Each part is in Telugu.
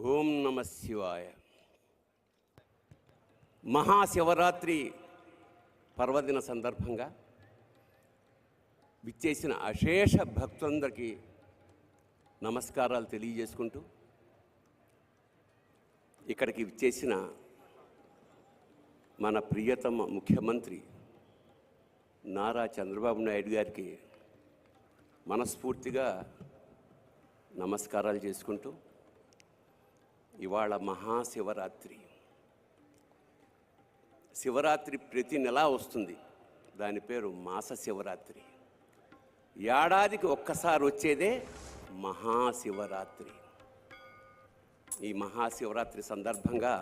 ఓం నమ శివాయ. మహాశివరాత్రి పర్వదిన సందర్భంగా విచ్చేసిన అశేష భక్తులందరికీ నమస్కారాలు తెలియజేసుకుంటూ, ఇక్కడికి విచ్చేసిన మన ప్రియతమ ముఖ్యమంత్రి నారా చంద్రబాబు నాయుడు గారికి మనస్ఫూర్తిగా నమస్కారాలు చేసుకుంటూ, ఇవాళ మహాశివరాత్రి. శివరాత్రి ప్రతి నెలా వస్తుంది. దాని పేరు మాస శివరాత్రి. ఏడాదికి ఒక్కసారి వచ్చేదే మహాశివరాత్రి. ఈ మహాశివరాత్రి సందర్భంగా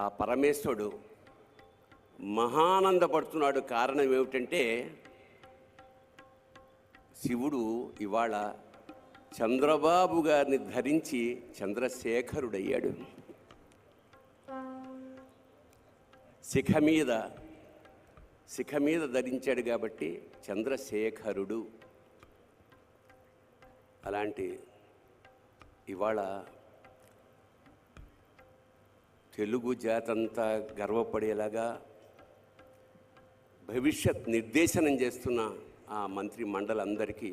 ఆ పరమేశ్వరుడు మహానందపడుతున్నాడు. కారణం ఏమిటంటే, శివుడు ఇవాళ చంద్రబాబు గారిని ధరించి చంద్రశేఖరుడయ్యాడు. శిఖ మీద ధరించాడు కాబట్టి చంద్రశేఖరుడు. అలాంటి ఇవాళ తెలుగు జాతంతా గర్వపడేలాగా భవిష్యత్ నిర్దేశనం చేస్తున్న ఆ మంత్రి మండలందరికీ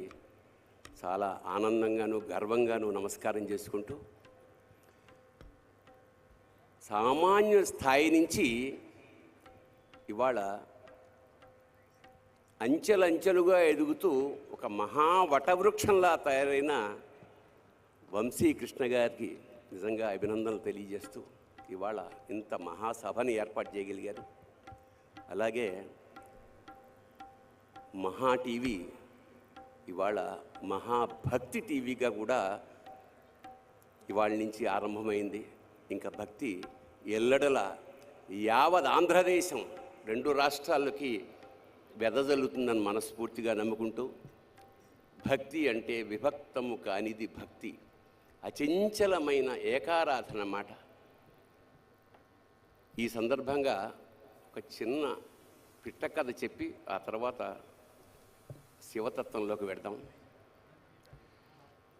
చాలా ఆనందంగాను గర్వంగాను నమస్కారం చేసుకుంటూ, సామాన్య స్థాయి నుంచి ఇవాళ అంచెలంచెలుగా ఎదుగుతూ ఒక మహావటవృక్షంలా తయారైన వంశీకృష్ణ గారికి నిజంగా అభినందనలు తెలియజేస్తూ, ఇవాళ ఇంత మహాసభని ఏర్పాటు చేయగలిగారు. అలాగే మహా టీవీ ఇవాళ మహాభక్తి టీవీగా కూడా ఇవాళ నుంచి ఆరంభమైంది. ఇంకా భక్తి ఎల్లడల యావత్ ఆంధ్రదేశం 2 రాష్ట్రాలకి వెదజల్లుతుందని మనస్ఫూర్తిగా నమ్ముకుంటూ, భక్తి అంటే విభక్తము కానిది భక్తి, అచంచలమైన ఏకారాధన మాట. ఈ సందర్భంగా ఒక చిన్న పిట్ట కథ చెప్పి ఆ తర్వాత శివతత్వంలోకి వెడదాం.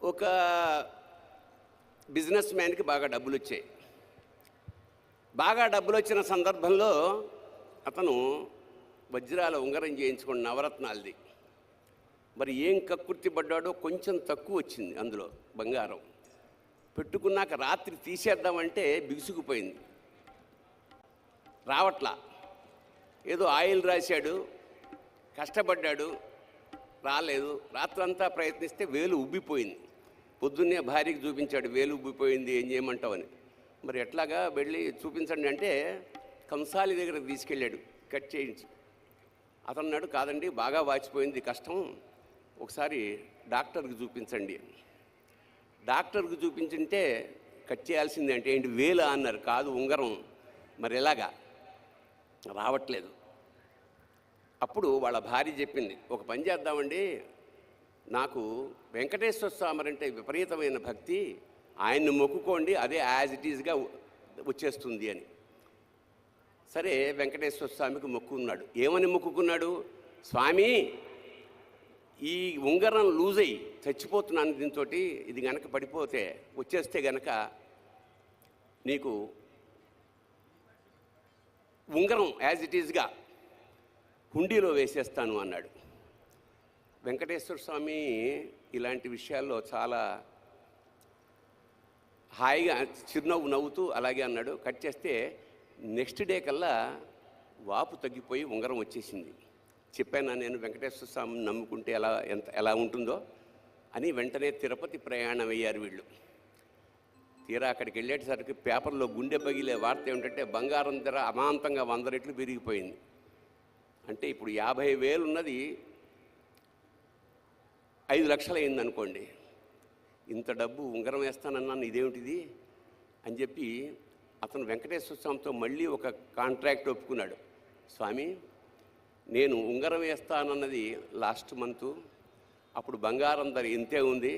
ఒక బిజినెస్ మ్యాన్కి బాగా డబ్బులు వచ్చాయి. బాగా డబ్బులు వచ్చిన సందర్భంలో అతను వజ్రాల ఉంగరం చేయించుకుని నవరత్నాలది. మరి ఏం కక్కుర్తి పడ్డాడో, కొంచెం తక్కువ వచ్చింది అందులో బంగారం. పెట్టుకున్నాక రాత్రి తీసేద్దామంటే బిగుసుకుపోయింది, రావట్లా. ఏదో ఆయిల్ రాశాడు, కష్టపడ్డాడు, రాలేదు. రాత్రంతా ప్రయత్నిస్తే వేలు ఉబ్బిపోయింది. పొద్దున్నే భార్యకి చూపించాడు, వేలు ఉబ్బిపోయింది, ఏం చేయమంటావని. మరి ఎట్లాగా వెళ్ళి చూపించండి అంటే కంసాలి దగ్గర తీసుకెళ్ళాడు కట్ చేయించి. అతను అన్నాడు, కాదండి బాగా వాచిపోయింది, కష్టం, ఒకసారి డాక్టర్కి చూపించండి. డాక్టర్కి చూపించుంటే కట్ చేయాల్సింది అంటే ఏంటి, వేలు అన్నారు. కాదు, ఉంగరం. మరి ఎలాగా, రావట్లేదు. అప్పుడు వాళ్ళ భార్య చెప్పింది, ఒక పని చేద్దామండి, నాకు వెంకటేశ్వర స్వామి అంటే విపరీతమైన భక్తి, ఆయన్ని మొక్కుకోండి, అదే యాజ్ ఇట్ ఈజ్గా వచ్చేస్తుంది అని. సరే, వెంకటేశ్వర స్వామికి మొక్కుకున్నాడు. ఏమని మొక్కుకున్నాడు? స్వామి, ఈ ఉంగరం లూజ్ అయ్యి చచ్చిపోతున్నాను, దీంతో ఇది గనక పడిపోతే వచ్చేస్తే గనక నీకు ఉంగరం యాజ్ ఇట్ ఈజ్గా హుండీలో వేసేస్తాను అన్నాడు. వెంకటేశ్వర స్వామి ఇలాంటి విషయాల్లో చాలా హాయిగా చిరునవ్వు నవ్వుతూ అలాగే అన్నాడు. కట్ చేస్తే నెక్స్ట్ డే కల్లా వాపు తగ్గిపోయి ఉంగరం వచ్చేసింది. చెప్పాను నేను, వెంకటేశ్వర స్వామిని నమ్ముకుంటే ఎలా ఉంటుందో అని. వెంటనే తిరుపతి ప్రయాణం అయ్యారు వీళ్ళు. తీరా అక్కడికి వెళ్ళేటసరికి పేపర్లో గుండె పగిలే వార్త ఏమిటంటే, బంగారం ధర అమాంతంగా 100 రెట్లు పెరిగిపోయింది. అంటే ఇప్పుడు 50,000 ఉన్నది 5 లక్షలు అయింది అనుకోండి. ఇంత డబ్బు ఉంగరం వేస్తానన్నాను, ఇదేమిటిది అని చెప్పి అతను వెంకటేశ్వర స్వామితో మళ్ళీ ఒక కాంట్రాక్ట్ ఒప్పుకున్నాడు. స్వామి, నేను ఉంగరం వేస్తానన్నది లాస్ట్ మంతు, అప్పుడు బంగారం ధర ఇంతే ఉంది,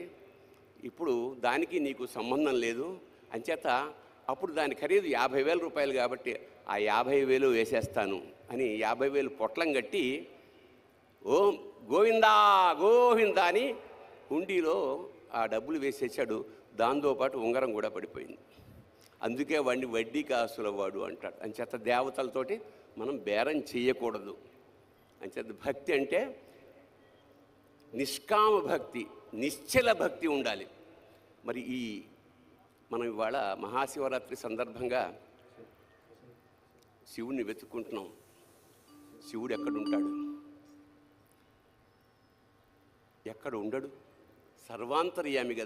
ఇప్పుడు దానికి నీకు సంబంధం లేదు, అంచేత అప్పుడు దాని ఖరీదు 50,000 రూపాయలు కాబట్టి ఆ 50,000 వేసేస్తాను అని 50,000 పొట్లం కట్టి, ఓం గోవిందా గోవిందా అని హుండీలో ఆ డబ్బులు వేసేసాడు, దాంతోపాటు ఉంగరం కూడా పడిపోయింది. అందుకే వాడిని వడ్డీ కాసుల వాడు అంటాడు. అంచేత దేవతలతోటి మనం బేరం చేయకూడదు. అంచేత భక్తి అంటే నిష్కామ భక్తి, నిశ్చల భక్తి ఉండాలి. మరి మనం ఇవాళ మహాశివరాత్రి సందర్భంగా శివుణ్ణి వెతుక్కుంటున్నాం. శివుడు ఎక్కడుంటాడు? ఎక్కడ ఉండడు? సర్వాంతర్యామి కదా.